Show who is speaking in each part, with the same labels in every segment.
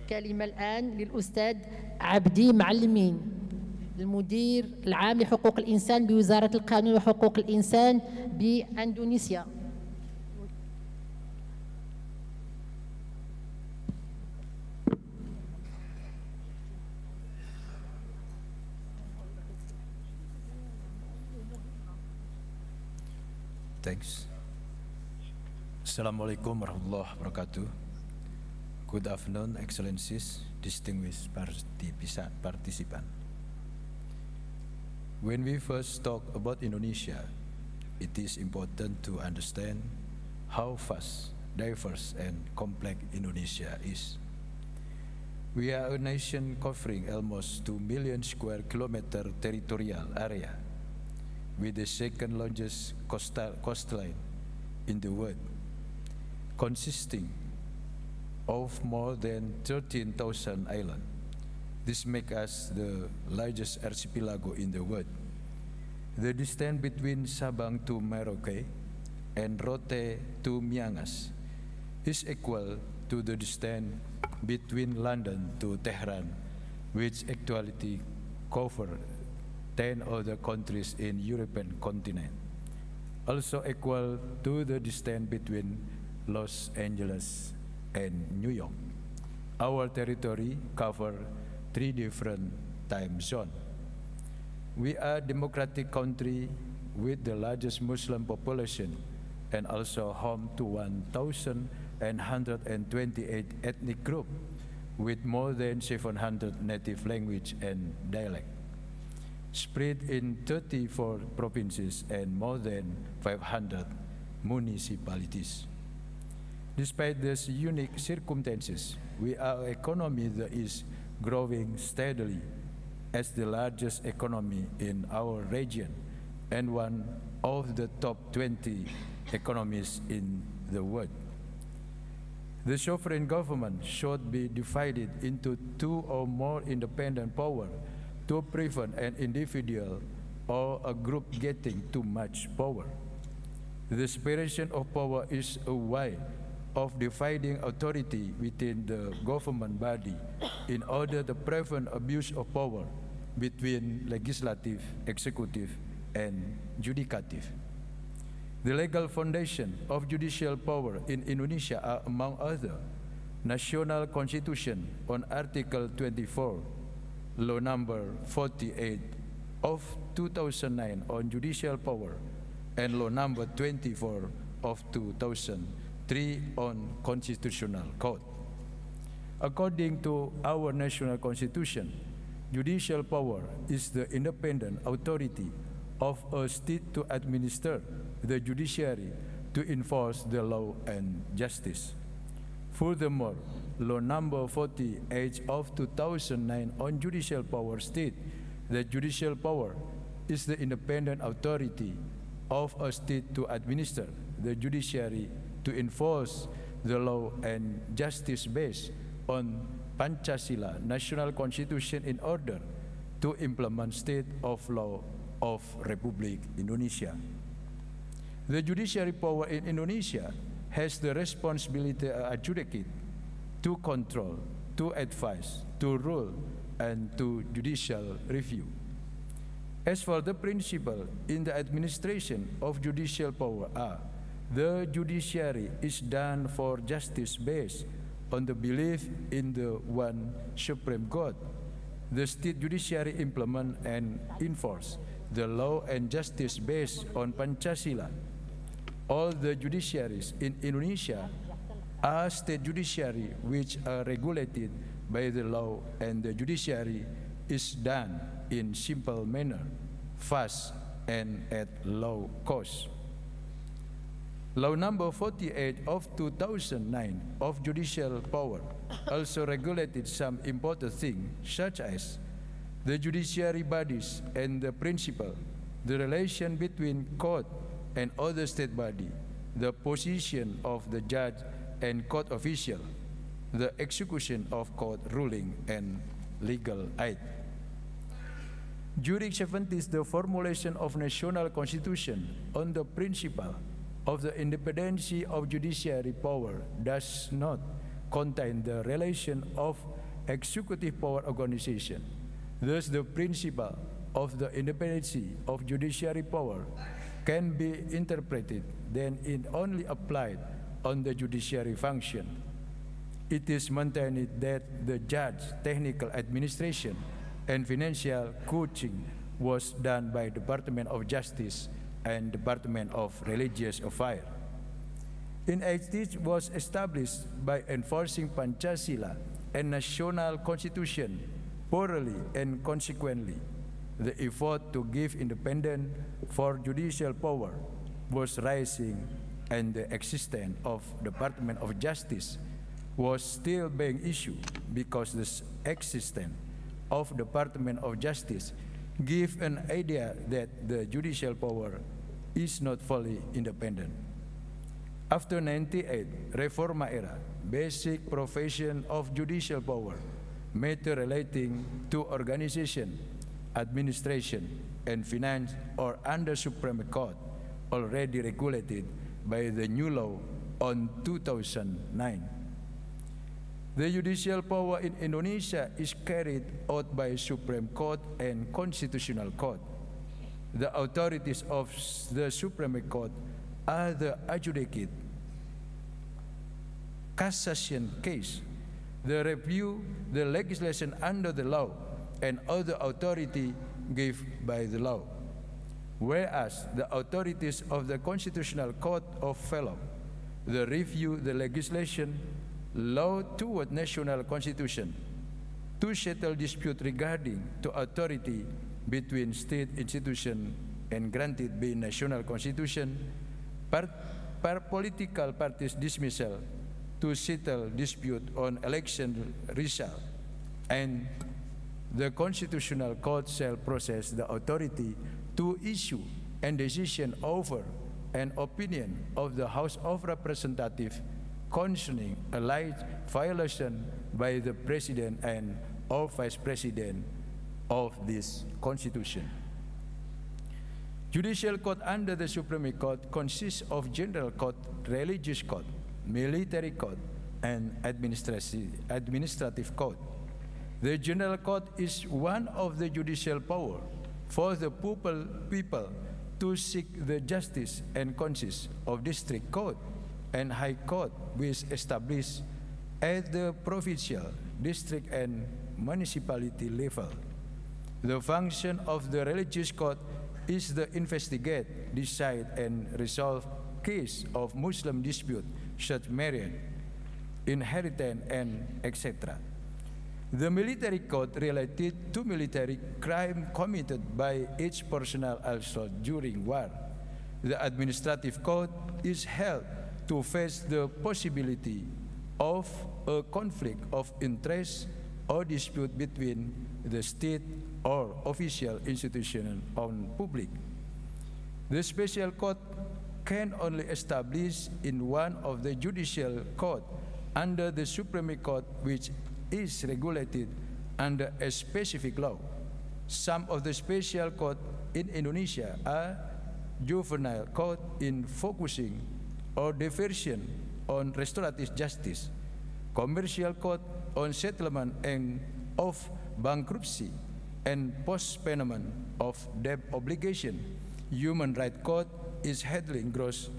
Speaker 1: الكلمة الآن للأستاذ عبدي معلمين، المدير العام لحقوق الإنسان بوزارة القانون وحقوق الإنسان بأندونيسيا.
Speaker 2: Thanks. Assalamualaikum warahmatullahi wabarakatuh. Good afternoon, Excellencies, distinguished participants. When we first talk about Indonesia, it is important to understand how vast, diverse, and complex Indonesia is. We are a nation covering almost 2 million square kilometer territorial area, with the second largest coastline in the world, consisting of more than 13,000 islands. This makes us the largest archipelago in the world. The distance between Sabang to Merauke and Rote to Miangas is equal to the distance between London to Tehran, which actually covers 10 other countries in European continent, also equal to the distance between Los Angeles and New York. Our territory covers 3 different time zones. We are a democratic country with the largest Muslim population and also home to 1,128 ethnic groups with more than 700 native language and dialects, spread in 34 provinces and more than 500 municipalities. Despite these unique circumstances, we are an economy that is growing steadily as the largest economy in our region and one of the top 20 economies in the world. The sovereign government should be divided into 2 or more independent powers to prevent an individual or a group getting too much power. The separation of power is a way of dividing authority within the government body in order to prevent abuse of power between legislative, executive, and judicative. The legal foundation of judicial power in Indonesia are, among others, National Constitution on Article 24, Law number 48 of 2009 on judicial power, and Law number 24 of 2003 on constitutional code. According to our national constitution, judicial power is the independent authority of a state to administer the judiciary to enforce the law and justice. Furthermore, Law number 48 of 2009 on judicial power states that judicial power is the independent authority of a state to administer the judiciary to enforce the law and justice based on Pancasila National Constitution in order to implement state of law of Republic Indonesia. The judiciary power in Indonesia has the responsibility to adjudicate, to control, to advise, to rule, and to judicial review. As for the principle in the administration of judicial power are, the judiciary is done for justice based on the belief in the one supreme God. The state judiciary implement and enforce the law and justice based on Pancasila. All the judiciaries in Indonesia are state judiciary which are regulated by the law, and the judiciary is done in simple manner, fast, and at low cost. Law number 48 of 2009 of judicial power also regulated some important things, such as the judiciary bodies and the principle, the relation between court and other state body, the position of the judge and court official, the execution of court ruling, and legal aid. During 70s, the formulation of national constitution on the principle of the independency of judiciary power does not contain the relation of executive power organization. Thus, the principle of the independence of judiciary power can be interpreted then it only applied on the judiciary function. It is maintained that the judge technical administration and financial coaching was done by Department of Justice and Department of Religious Affairs. In it was established by enforcing Pancasila and national constitution thoroughly and consequently. The effort to give independence for judicial power was rising, and the existence of Department of Justice was still being issued because the existence of Department of Justice gives an idea that the judicial power is not fully independent. After 98, Reforma era, basic profession of judicial power, matter relating to organization, administration, and finance or under Supreme Court, already regulated by the new law on 2009. The judicial power in Indonesia is carried out by Supreme Court and Constitutional Court. The authorities of the Supreme Court are the adjudicate, cassation case, the review, the legislation under the law, and other authority given by the law. Whereas the authorities of the Constitutional Court of Fellow, the review the legislation, law toward national constitution, to settle dispute regarding to authority between state institution and granted by national constitution, political parties dismissal, to settle dispute on election result, and the Constitutional Court shall process the authority to issue a decision over an opinion of the House of Representatives concerning alleged violation by the President and or Vice President of this Constitution. Judicial court under the Supreme Court consists of General Court, Religious Court, Military Court, and Administrative Court. The General Court is one of the judicial power for the people to seek the justice and consists of District Court and High Court, which established at the provincial, district, and municipality level. The function of the Religious Court is to investigate, decide, and resolve cases of Muslim dispute, such marriage, inheritance, and etc. The military court related to military crime committed by each personnel also during war. The administrative court is held to face the possibility of a conflict of interest or dispute between the state or official institution on public. The special court can only establish in one of the judicial court under the Supreme Court, which is regulated under a specific law. Some of the special courts in Indonesia are juvenile court in focusing or diversion on restorative justice, commercial court on settlement and of bankruptcy and post-payment of debt obligation. Human rights court is handling gross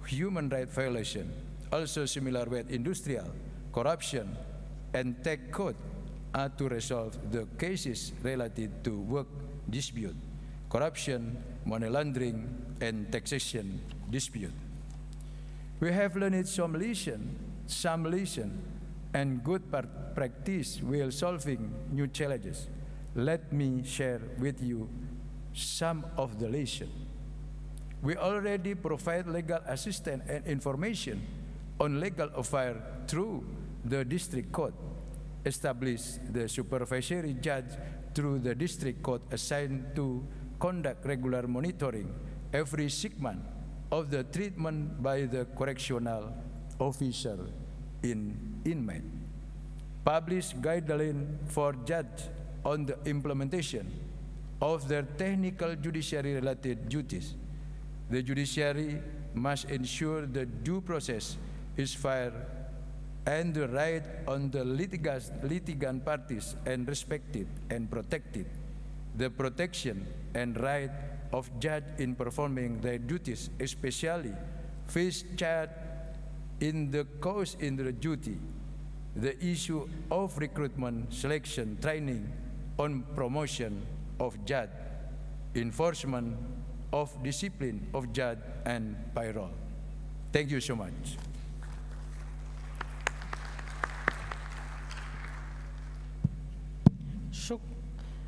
Speaker 2: human rights violation. Also similar with industrial, corruption, and tech court are to resolve the cases related to work dispute, corruption, money laundering, and taxation dispute. We have learned some lesson, and good practice while solving new challenges. Let me share with you some of the lessons. We already provide legal assistance and information on legal affairs through the district court, establish the supervisory judge through the district court assigned to conduct regular monitoring every 6 months of the treatment by the correctional officer in inmate. Publish guidelines for judge on the implementation of their technical judiciary-related duties. The judiciary must ensure the due process is fair, and the right on the litigant parties and respected and protected, the protection and right of judge in performing their duties, especially first child in the cause in the duty, the issue of recruitment, selection, training, on promotion of judge, enforcement of discipline of judge and payroll. Thank you so much.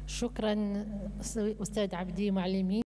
Speaker 1: شكرا أستاذ عبدي معلمين.